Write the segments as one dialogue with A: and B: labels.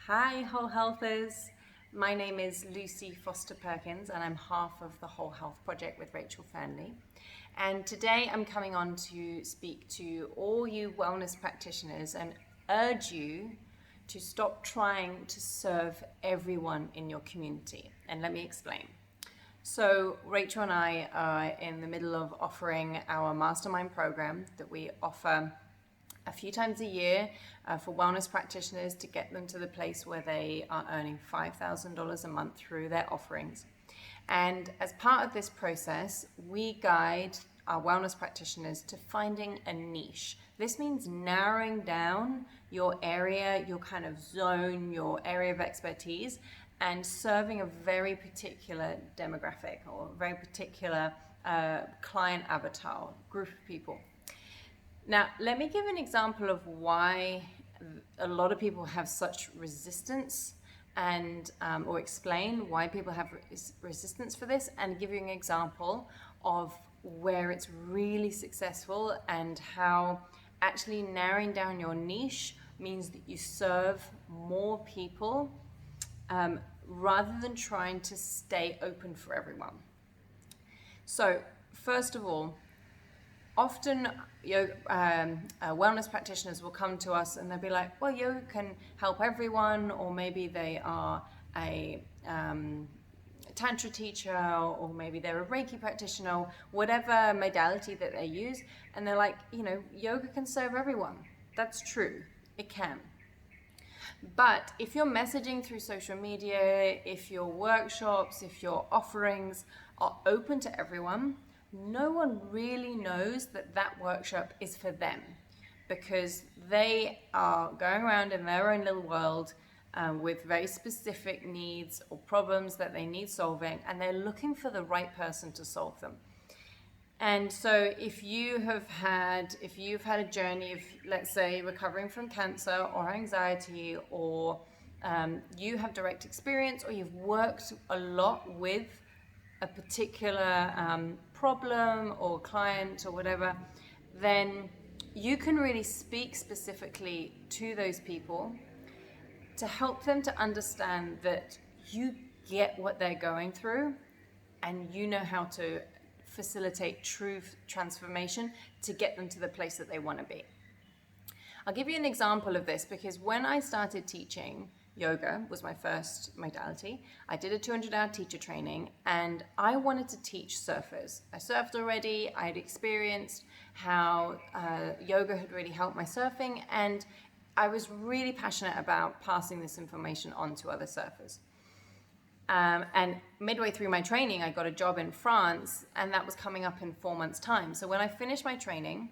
A: Hi, Whole Healthers. My name is Lucy Foster-Perkins, and I'm half of the Whole Health Project with Rachel Fernley. And today I'm coming on to speak to all you wellness practitioners and urge you to stop trying to serve everyone in your community. And let me explain. So Rachel and I are in the middle of offering our mastermind program that we offer a few times a year for wellness practitioners to get them to the place where they are earning $5,000 a month through their offerings. And as part of this process, we guide our wellness practitioners to finding a niche. This means narrowing down your area, your kind of zone, your area of expertise, and serving a very particular demographic or a very particular client avatar, group of people. Now, let me give an example of why a lot of people have such resistance and or explain why people have resistance for this, and give you an example of where it's really successful and how actually narrowing down your niche means that you serve more people rather than trying to stay open for everyone. So, first of all, often wellness practitioners will come to us and they'll be like, well, yoga can help everyone, or maybe they are a tantra teacher, or maybe they're a Reiki practitioner, or whatever modality that they use, and they're like, yoga can serve everyone. That's true, it can. But if your messaging through social media, if your workshops, if your offerings are open to everyone, no one really knows that that workshop is for them, because they are going around in their own little world with very specific needs or problems that they need solving, and they're looking for the right person to solve them. And so if you've had a journey of, let's say, recovering from cancer or anxiety, or you have direct experience, or you've worked a lot with a particular problem or client or whatever, then you can really speak specifically to those people to help them to understand that you get what they're going through, and you know how to facilitate true transformation to get them to the place that they want to be. I'll give you an example of this, because when I started teaching, yoga was my first modality. I did a 200-hour teacher training, and I wanted to teach surfers. I surfed already. I had experienced how yoga had really helped my surfing, and I was really passionate about passing this information on to other surfers. And midway through my training, I got a job in France, and that was coming up in 4 months' time. So when I finished my training,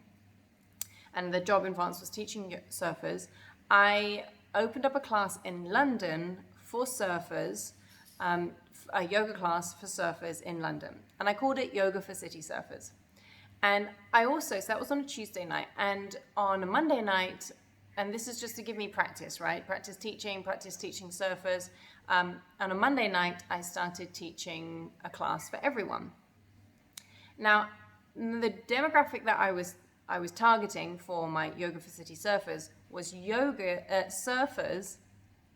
A: and the job in France was teaching surfers, I opened up a class in London for surfers, a yoga class for surfers in London. And I called it Yoga for City Surfers. And I also, so that was on a Tuesday night, and on a Monday night, and this is just to give me practice, right? Practice teaching surfers. On a Monday night, I started teaching a class for everyone. Now, the demographic that I was targeting for my Yoga for City Surfers was surfers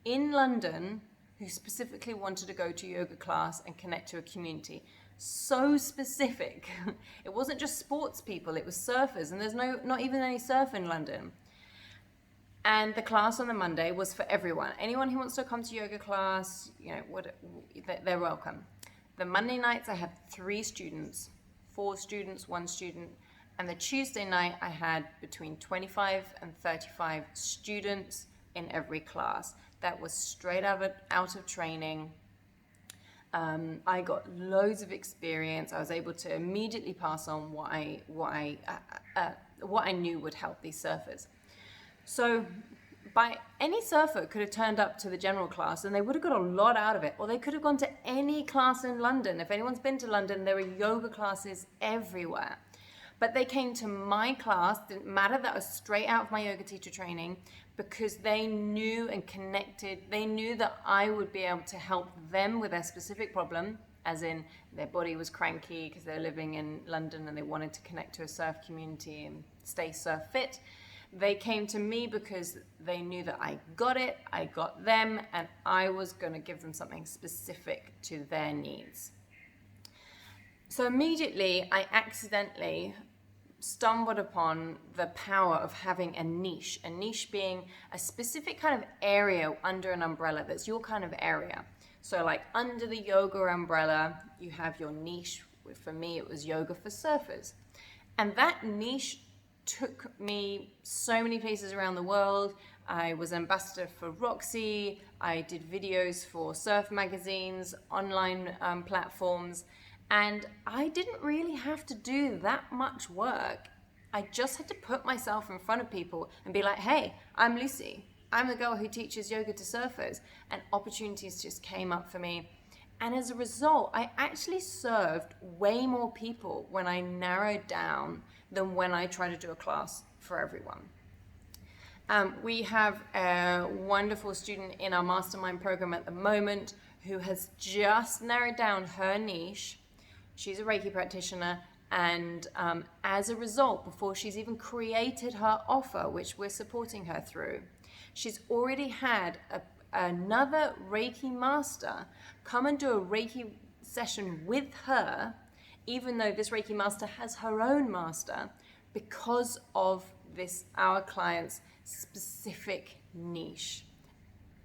A: in London who specifically wanted to go to yoga class and connect to a community. So specific. It wasn't just sports people, it was surfers, and there's not even any surf in London. And the class on the Monday was for everyone. Anyone who wants to come to yoga class, they're welcome. The Monday nights I had 3 students, 4 students, 1 student. And the Tuesday night I had between 25 and 35 students in every class. That was straight out of training. I got loads of experience. I was able to immediately pass on what I knew would help these surfers. So any surfer could have turned up to the general class and they would have got a lot out of it. Or they could have gone to any class in London. If anyone's been to London, there are yoga classes everywhere. But they came to my class, didn't matter that I was straight out of my yoga teacher training, because they knew and connected. They knew that I would be able to help them with their specific problem, as in their body was cranky because they're living in London and they wanted to connect to a surf community and stay surf fit. They came to me because they knew that I got it, I got them, and I was going to give them something specific to their needs. So immediately, I accidentally stumbled upon the power of having a niche being a specific kind of area under an umbrella that's your kind of area. So like under the yoga umbrella, you have your niche. For me, it was yoga for surfers. And that niche took me so many places around the world. I was ambassador for Roxy. I did videos for surf magazines, online platforms. And I didn't really have to do that much work. I just had to put myself in front of people and be like, hey, I'm Lucy. I'm the girl who teaches yoga to surfers. And opportunities just came up for me. And as a result, I actually served way more people when I narrowed down than when I tried to do a class for everyone. We have a wonderful student in our mastermind program at the moment who has just narrowed down her niche. She's a Reiki practitioner, and as a result, before she's even created her offer, which we're supporting her through, she's already had another Reiki master come and do a Reiki session with her, even though this Reiki master has her own master, because of this, our client's specific niche.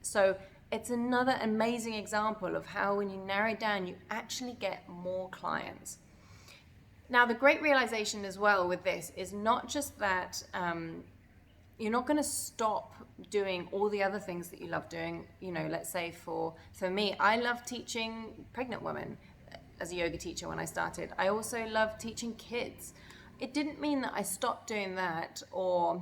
A: So it's another amazing example of how when you narrow down, you actually get more clients. Now, the great realization as well with this is not just that you're not going to stop doing all the other things that you love doing. You know, let's say for me, I love teaching pregnant women as a yoga teacher when I started. I also love teaching kids. It didn't mean that I stopped doing that or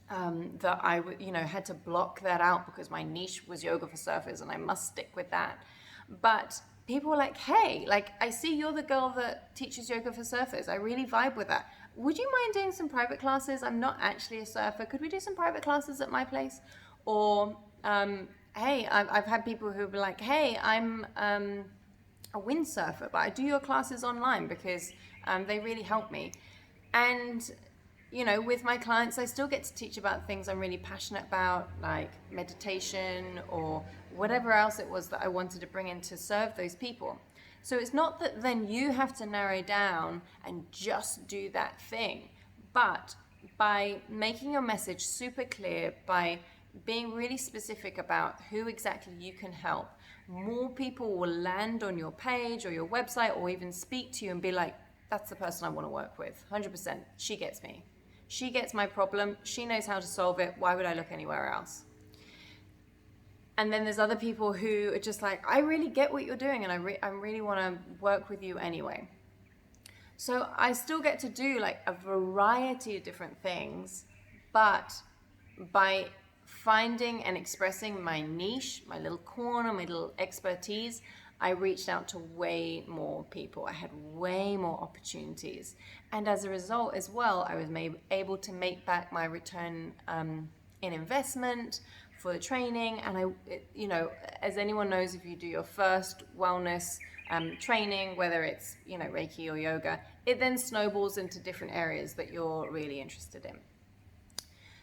A: that I had to block that out because my niche was yoga for surfers and I must stick with that. But people were like, hey, like, I see you're the girl that teaches yoga for surfers. I really vibe with that. Would you mind doing some private classes? I'm not actually a surfer. Could we do some private classes at my place? Or, hey, I've had people who be like, hey, I'm a windsurfer, but I do your classes online because they really help me. And you know, with my clients, I still get to teach about things I'm really passionate about, like meditation or whatever else it was that I wanted to bring in to serve those people. So it's not that then you have to narrow down and just do that thing, but by making your message super clear, by being really specific about who exactly you can help, more people will land on your page or your website or even speak to you and be like, that's the person I want to work with, 100%, she gets me. She gets my problem. She knows how to solve it. Why would I look anywhere else? And then there's other people who are just like, I really get what you're doing and I really want to work with you anyway. So I still get to do like a variety of different things, but by finding and expressing my niche, my little corner, my little expertise, I reached out to way more people. I had way more opportunities. And as a result as well, I was able to make back my return in investment for the training. And as anyone knows, if you do your first wellness training, whether it's, Reiki or yoga, it then snowballs into different areas that you're really interested in.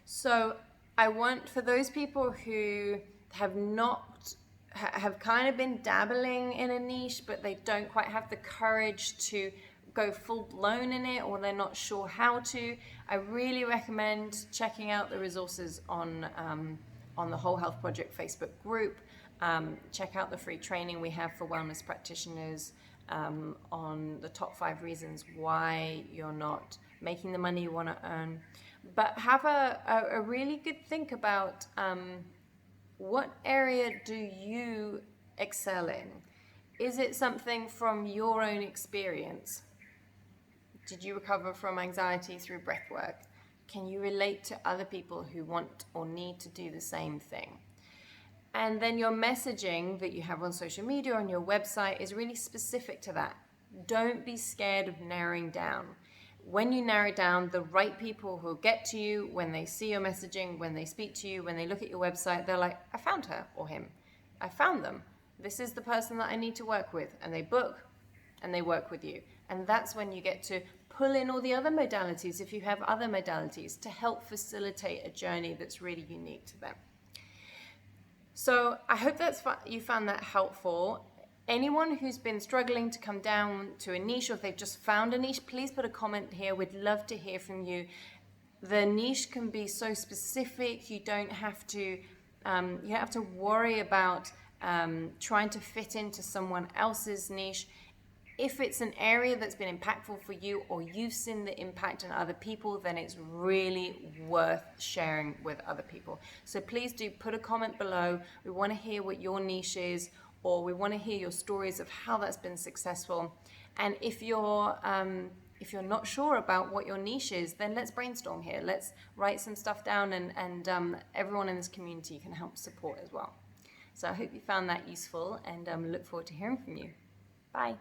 A: So I want, for those people who have kind of been dabbling in a niche, but they don't quite have the courage to go full blown in it, or they're not sure how to, I really recommend checking out the resources on the Whole Health Project Facebook group. Check out the free training we have for wellness practitioners on the top 5 reasons why you're not making the money you want to earn. But have a really good think about what area do you excel in? Is it something from your own experience? Did you recover from anxiety through breath work? Can you relate to other people who want or need to do the same thing? And then your messaging that you have on social media, on your website, is really specific to that. Don't be scared of narrowing down. When you narrow down, the right people who get to you, when they see your messaging, when they speak to you, when they look at your website, they're like, I found her or him. I found them. This is the person that I need to work with. And they book and they work with you. And that's when you get to pull in all the other modalities if you have other modalities to help facilitate a journey that's really unique to them. So I hope you found that helpful. Anyone who's been struggling to come down to a niche, or if they've just found a niche, please put a comment here. We'd love to hear from you. The niche can be so specific. You don't have to worry about trying to fit into someone else's niche. If it's an area that's been impactful for you, or you've seen the impact on other people, then it's really worth sharing with other people. So please do put a comment below. We want to hear what your niche is, or we want to hear your stories of how that's been successful. And if you're not sure about what your niche is, then let's brainstorm here. Let's write some stuff down, and everyone in this community can help support as well. So I hope you found that useful, and look forward to hearing from you. Bye.